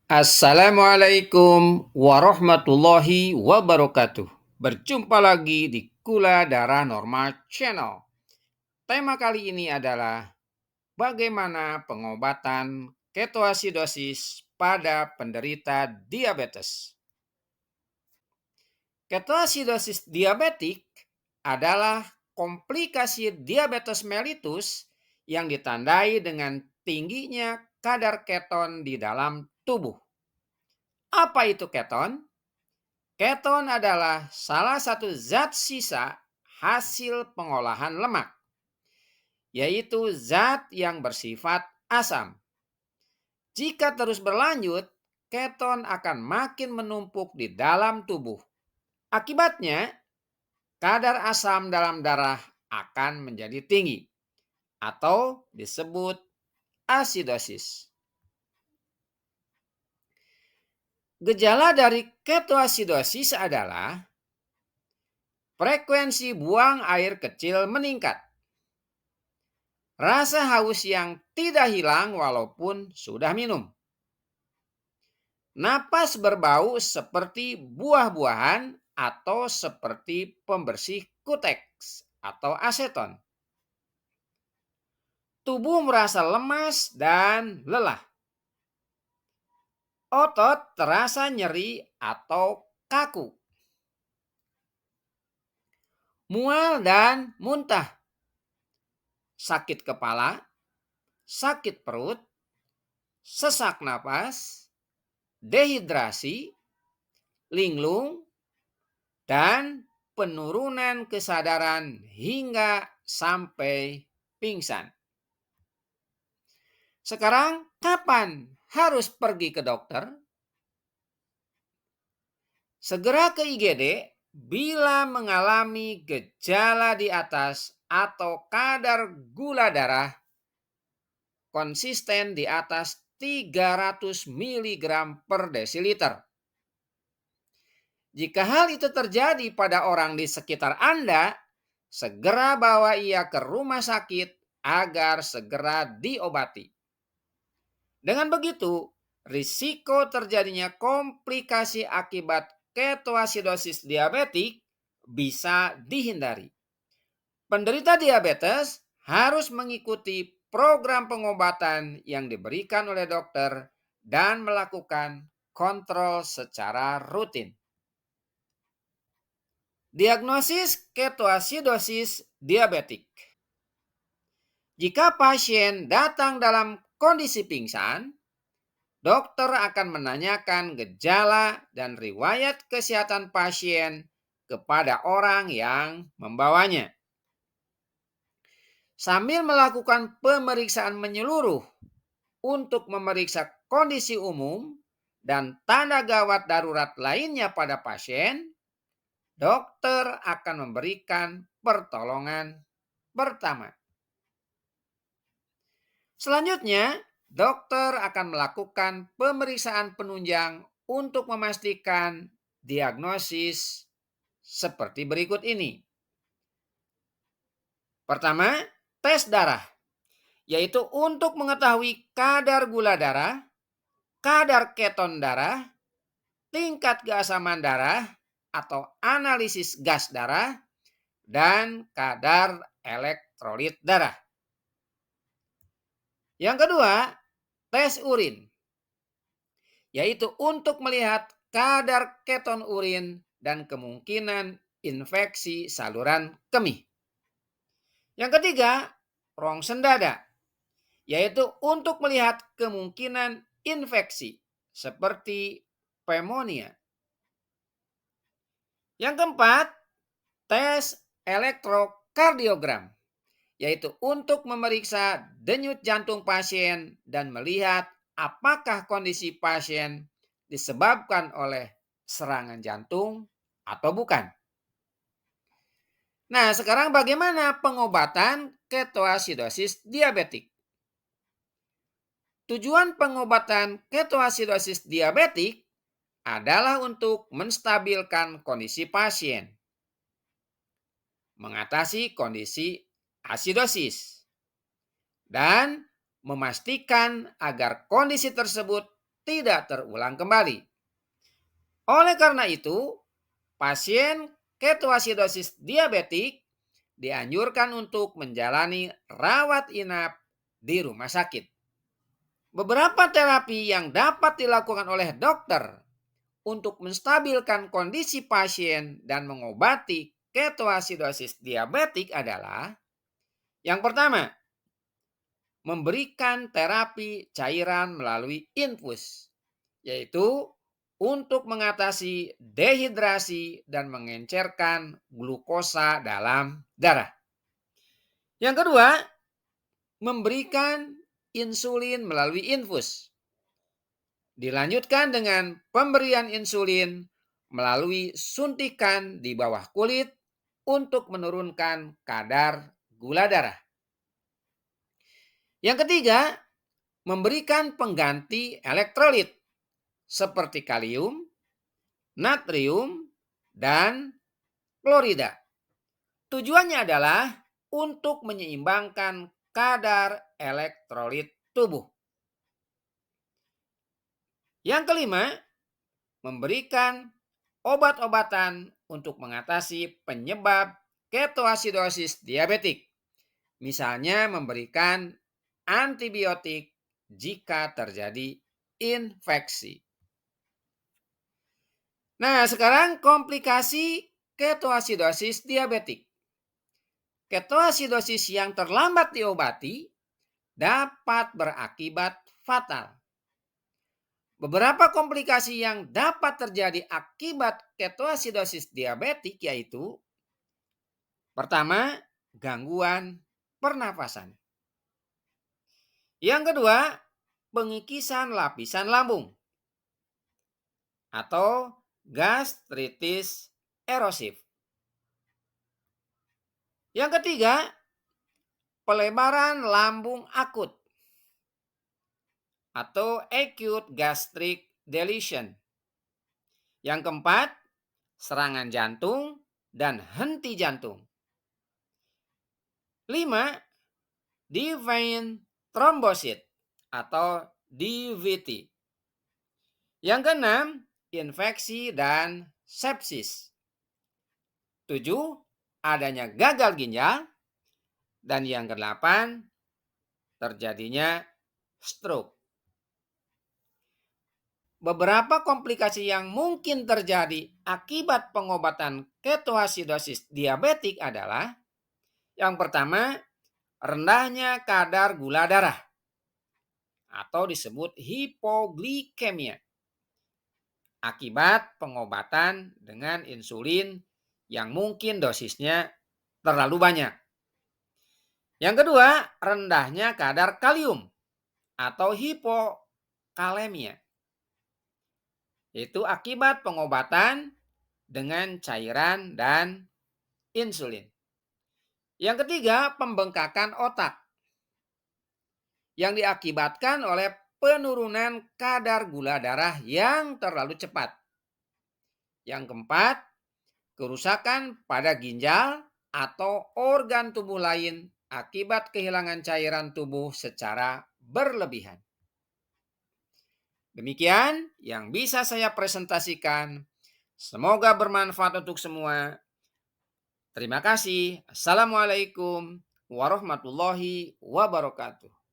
Assalamualaikum warahmatullahi wabarakatuh. Berjumpa lagi di Gula Darah Normal Channel. Tema kali ini adalah bagaimana pengobatan ketoasidosis pada penderita diabetes. Ketoasidosis diabetik adalah komplikasi diabetes mellitus yang ditandai dengan tingginya kadar keton di dalam tubuh. Apa itu keton? Keton adalah salah satu zat sisa hasil pengolahan lemak, yaitu zat yang bersifat asam. Jika terus berlanjut, keton akan makin menumpuk di dalam tubuh. Akibatnya, kadar asam dalam darah akan menjadi tinggi atau disebut asidosis. Gejala dari ketoasidosis adalah frekuensi buang air kecil meningkat, rasa haus yang tidak hilang walaupun sudah minum, napas berbau seperti buah-buahan atau seperti pembersih kuteks atau aseton, tubuh merasa lemas dan lelah, otot terasa nyeri atau kaku, mual dan muntah, sakit kepala, sakit perut, sesak napas, dehidrasi, linglung, dan penurunan kesadaran hingga sampai pingsan. Sekarang, kapan harus pergi ke dokter? Segera ke IGD bila mengalami gejala di atas atau kadar gula darah konsisten di atas 300 mg per desiliter. Jika hal itu terjadi pada orang di sekitar Anda, segera bawa ia ke rumah sakit agar segera diobati. Dengan begitu, risiko terjadinya komplikasi akibat ketoasidosis diabetik bisa dihindari. Penderita diabetes harus mengikuti program pengobatan yang diberikan oleh dokter dan melakukan kontrol secara rutin. Diagnosis ketoasidosis diabetik. Jika pasien datang dalam kondisi pingsan, dokter akan menanyakan gejala dan riwayat kesehatan pasien kepada orang yang membawanya. Sambil melakukan pemeriksaan menyeluruh untuk memeriksa kondisi umum dan tanda gawat darurat lainnya pada pasien, dokter akan memberikan pertolongan pertama. Selanjutnya, dokter akan melakukan pemeriksaan penunjang untuk memastikan diagnosis seperti berikut ini. Pertama, tes darah, yaitu untuk mengetahui kadar gula darah, kadar keton darah, tingkat keasaman darah atau analisis gas darah, dan kadar elektrolit darah. Yang kedua, tes urin, yaitu untuk melihat kadar keton urin dan kemungkinan infeksi saluran kemih. Yang ketiga, rongsen dada, yaitu untuk melihat kemungkinan infeksi seperti pneumonia. Yang keempat, tes elektrokardiogram, yaitu untuk memeriksa denyut jantung pasien dan melihat apakah kondisi pasien disebabkan oleh serangan jantung atau bukan. Nah, sekarang bagaimana pengobatan ketoasidosis diabetik? Tujuan pengobatan ketoasidosis diabetik adalah untuk menstabilkan kondisi pasien, mengatasi kondisi asidosis, dan memastikan agar kondisi tersebut tidak terulang kembali. Oleh karena itu, pasien ketoasidosis diabetik dianjurkan untuk menjalani rawat inap di rumah sakit. Beberapa terapi yang dapat dilakukan oleh dokter untuk menstabilkan kondisi pasien dan mengobati ketoasidosis diabetik adalah yang pertama, memberikan terapi cairan melalui infus, yaitu untuk mengatasi dehidrasi dan mengencerkan glukosa dalam darah. Yang kedua, memberikan insulin melalui infus. Dilanjutkan dengan pemberian insulin melalui suntikan di bawah kulit untuk menurunkan kadar gula darah. Yang ketiga, memberikan pengganti elektrolit seperti kalium, natrium, dan klorida. Tujuannya adalah untuk menyeimbangkan kadar elektrolit tubuh. Yang kelima, memberikan obat-obatan untuk mengatasi penyebab ketoasidosis diabetik. Misalnya memberikan antibiotik jika terjadi infeksi. Nah, sekarang komplikasi ketoasidosis diabetik. Ketoasidosis yang terlambat diobati dapat berakibat fatal. Beberapa komplikasi yang dapat terjadi akibat ketoasidosis diabetik yaitu pertama, gangguan pernafasan. Yang kedua, pengikisan lapisan lambung atau gastritis erosif. Yang ketiga, pelebaran lambung akut atau acute gastric deletion. Yang keempat, serangan jantung dan henti jantung. 5. Deep vein thrombosis atau DVT. Yang keenam, infeksi dan sepsis. 7. Adanya gagal ginjal. Dan yang kedelapan, terjadinya stroke. Beberapa komplikasi yang mungkin terjadi akibat pengobatan ketoasidosis diabetik adalah yang pertama, rendahnya kadar gula darah atau disebut hipoglikemia akibat pengobatan dengan insulin yang mungkin dosisnya terlalu banyak. Yang kedua, rendahnya kadar kalium atau hipokalemia. Itu akibat pengobatan dengan cairan dan insulin. Yang ketiga, pembengkakan otak yang diakibatkan oleh penurunan kadar gula darah yang terlalu cepat. Yang keempat, kerusakan pada ginjal atau organ tubuh lain akibat kehilangan cairan tubuh secara berlebihan. Demikian yang bisa saya presentasikan. Semoga bermanfaat untuk semua. Terima kasih. Assalamualaikum warahmatullahi wabarakatuh.